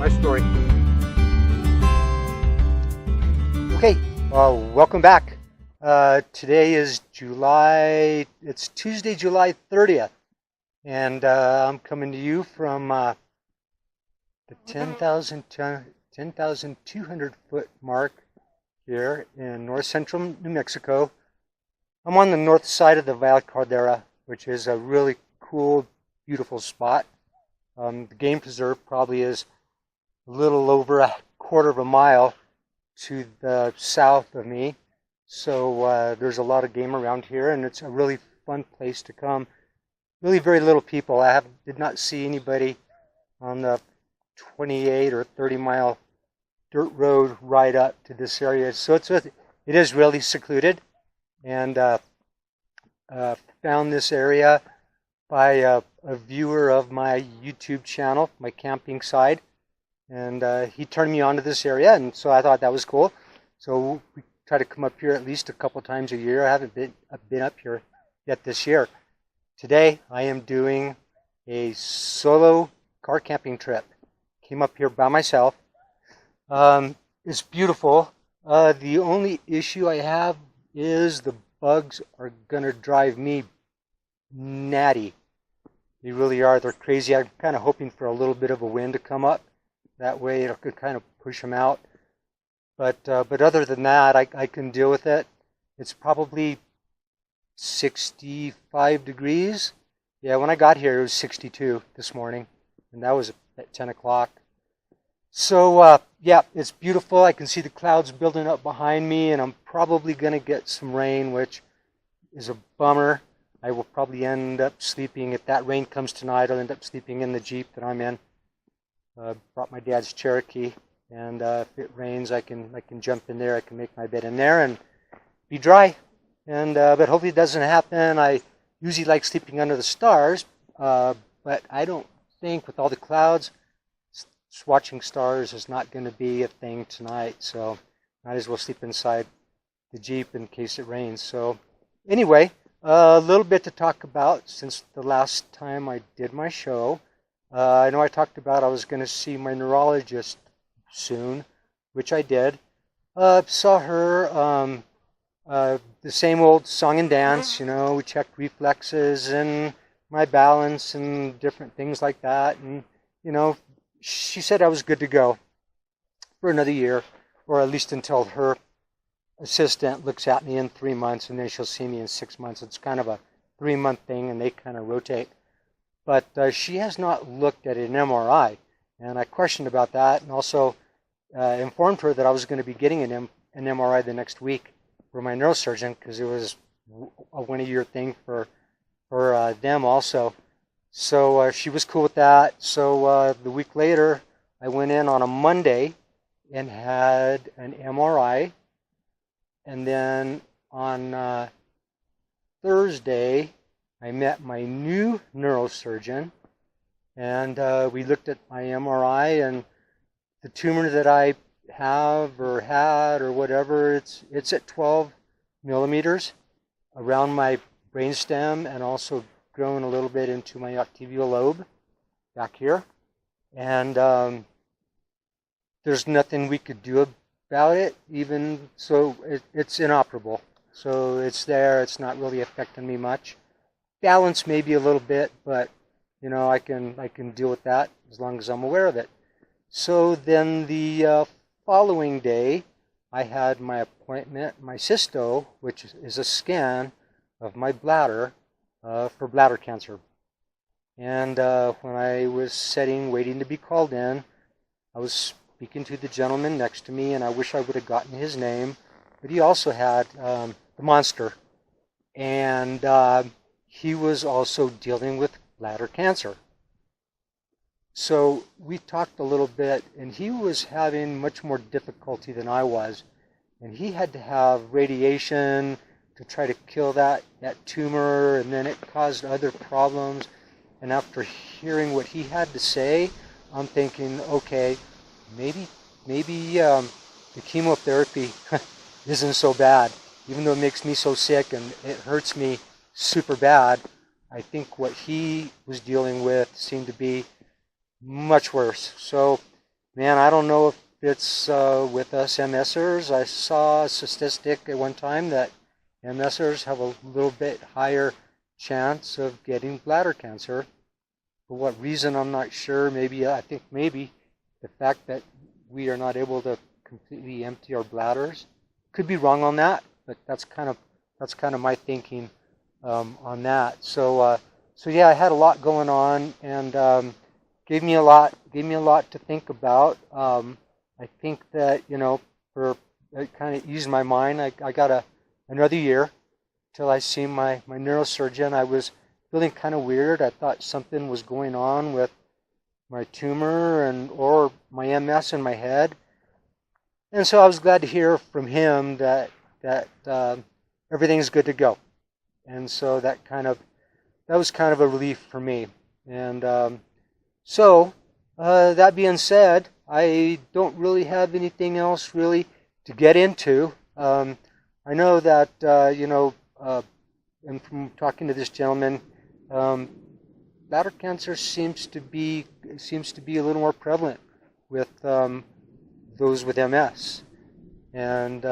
my story. Okay, welcome back. Today is it's Tuesday, July 30th, and I'm coming to you from the 10,200 foot mark here in north central New Mexico. I'm on the north side of the Valle Caldera, which is a really cool, beautiful spot. The game preserve probably is a little over a quarter of a mile to the south of me. So there's a lot of game around here, and it's a really fun place to come. Really very little people. I did not see anybody on the 28 or 30 mile dirt road right up to this area. So it is really secluded, and found this area by a viewer of my YouTube channel, my camping side, and he turned me on to this area, and so I thought that was cool. So we try to come up here at least a couple times a year. I haven't been up here yet this year. Today I am doing a solo car camping trip. Came up here by myself. It's beautiful. The only issue I have is the bugs are gonna drive me natty. They really are. They're crazy. I'm kind of hoping for a little bit of a wind to come up. That way it could kind of push them out. But other than that, I can deal with it. It's probably 65 degrees. Yeah, when I got here it was 62 this morning, and that was at 10 o'clock. So yeah, it's beautiful. I can see the clouds building up behind me, and I'm probably going to get some rain, which is a bummer. I will probably end up sleeping, if that rain comes tonight, I'll end up sleeping in the Jeep that I'm in. Brought my dad's Cherokee, and if it rains, I can jump in there. I can make my bed in there and be dry. And but hopefully it doesn't happen. I usually like sleeping under the stars, but I don't think with all the clouds, watching stars is not going to be a thing tonight. So might as well sleep inside the Jeep in case it rains. So anyway, a little bit to talk about since the last time I did my show. I know I talked about I was going to see my neurologist soon, which I did. Saw her, the same old song and dance, you know, we checked reflexes and my balance and different things like that. And, you know, she said I was good to go for another year, or at least until her assistant looks at me in 3 months, and then she'll see me in 6 months. It's kind of a 3-month thing, and they kind of rotate. But she has not looked at an MRI, and I questioned about that, and also informed her that I was going to be getting an MRI the next week for my neurosurgeon, because it was a one-a-year thing for them also. So she was cool with that. So the week later, I went in on a Monday and had an MRI, and then on Thursday, I met my new neurosurgeon, and we looked at my MRI, and the tumor that I have or had or whatever, it's at 12 millimeters around my brainstem, and also grown a little bit into my occipital lobe back here. And there's nothing we could do about it, even so. It's inoperable. So it's there. It's not really affecting me much. Balance maybe a little bit, but you know, I can deal with that as long as I'm aware of it. So then the following day, I had my appointment, my cysto, which is a scan of my bladder for bladder cancer. And when I was waiting to be called in, I was speaking to the gentleman next to me, and I wish I would have gotten his name, but he also had the monster, and he was also dealing with bladder cancer. So we talked a little bit, and he was having much more difficulty than I was, and he had to have radiation to try to kill that tumor, and then it caused other problems. And after hearing what he had to say, I'm thinking, okay, maybe the chemotherapy isn't so bad. Even though it makes me so sick and it hurts me super bad, I think what he was dealing with seemed to be much worse. So man, I don't know if it's with us MSers. I saw a statistic at one time that MSers have a little bit higher chance of getting bladder cancer. For what reason, I'm not sure. I think maybe the fact that we are not able to completely empty our bladders. Could be wrong on that, but that's kind of my thinking on that. So yeah, I had a lot going on, and gave me a lot to think about. I think that, for it kind of eased my mind. I got another year till I see my neurosurgeon. I was feeling kind of weird. I thought something was going on with my tumor or my MS in my head. And so I was glad to hear from him that everything's good to go. And so that was kind of a relief for me. And so that being said, I don't really have anything else really to get into. I know that and from talking to this gentleman, bladder cancer seems to be a little more prevalent with those with MS. And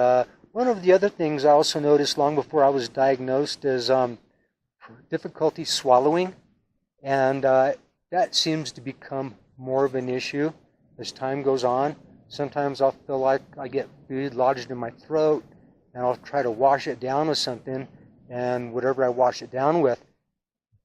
one of the other things I also noticed long before I was diagnosed is difficulty swallowing, and that seems to become more of an issue as time goes on. Sometimes I'll feel like I get food lodged in my throat, and I'll try to wash it down with something, and whatever I wash it down with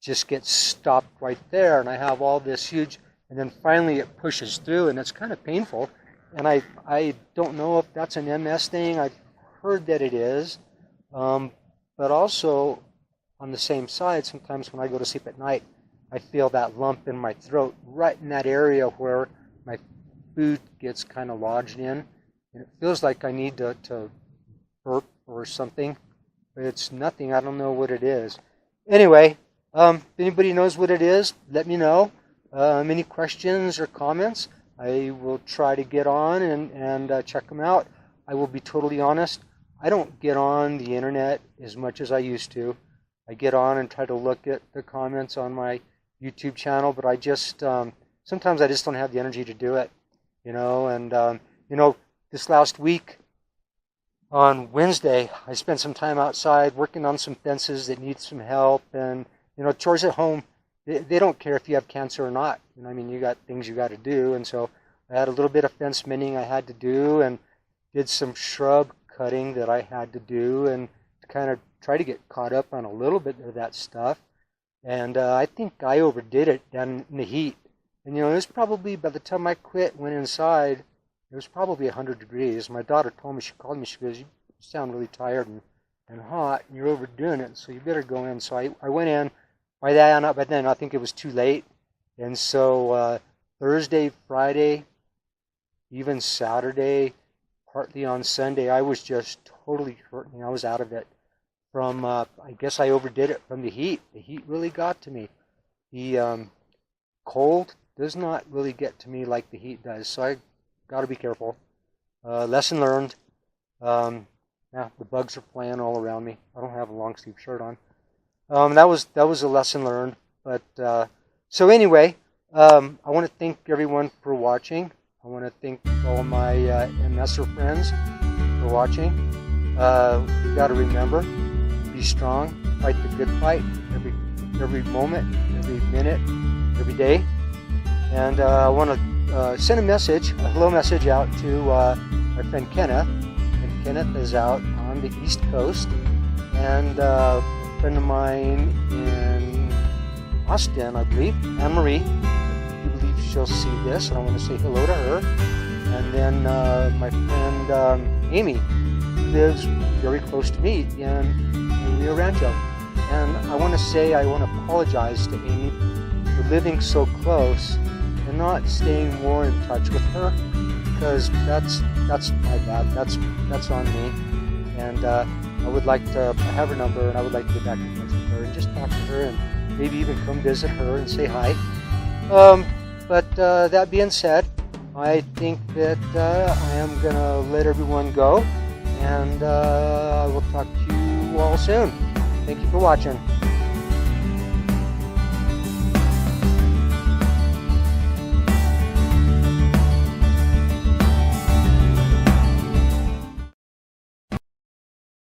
just gets stopped right there, and I have all this huge, and then finally it pushes through, and it's kind of painful. And I don't know if that's an MS thing. I've heard that it is, but also on the same side, sometimes when I go to sleep at night, I feel that lump in my throat, right in that area where my food gets kind of lodged in, and it feels like I need to burp or something, but it's nothing. I don't know what it is. Anyway, if anybody knows what it is, let me know. Any questions or comments, I will try to get on and check them out. I will be totally honest, I don't get on the internet as much as I used to. I get on and try to look at the comments on my YouTube channel, but I just, sometimes I just don't have the energy to do it, and, this last week on Wednesday, I spent some time outside working on some fences that need some help, and, chores at home, they don't care if you have cancer or not. You got things you got to do, and so I had a little bit of fence mending I had to do, and did some shrub cutting that I had to do, and to kind of try to get caught up on a little bit of that stuff. And I think I overdid it down in the heat. And it was probably, by the time I went inside, it was probably 100 degrees. My daughter told me, she called me, she goes, "You sound really tired and hot, and you're overdoing it, so you better go in." So I went in. By then I think it was too late. And so Thursday, Friday, even Saturday, partly on Sunday, I was just totally hurting. I was out of it. From, I guess I overdid it from the heat. The heat really got to me. The cold does not really get to me like the heat does, so I got to be careful. Lesson learned. Yeah, the bugs are flying all around me. I don't have a long sleeve shirt on. That was a lesson learned. But so anyway, I want to thank everyone for watching. I want to thank all my MSer friends for watching. You got to remember, be strong, fight the good fight, every moment, every minute, every day. And I want to send a hello message out to my friend Kenneth. And Kenneth is out on the East Coast. And a friend of mine in Austin, I believe, Anne-Marie. I believe she'll see this, and I want to say hello to her. And then my friend Amy lives very close to me in Rio Rancho. And I want to apologize to Amy for living so close and not staying more in touch with her, because that's my bad. That's on me. And I would like to have her number, and I would like to get back in touch with her and just talk to her and maybe even come visit her and say hi. But that being said, I think that I am going to let everyone go, and I will talk to you all soon. Thank you for watching.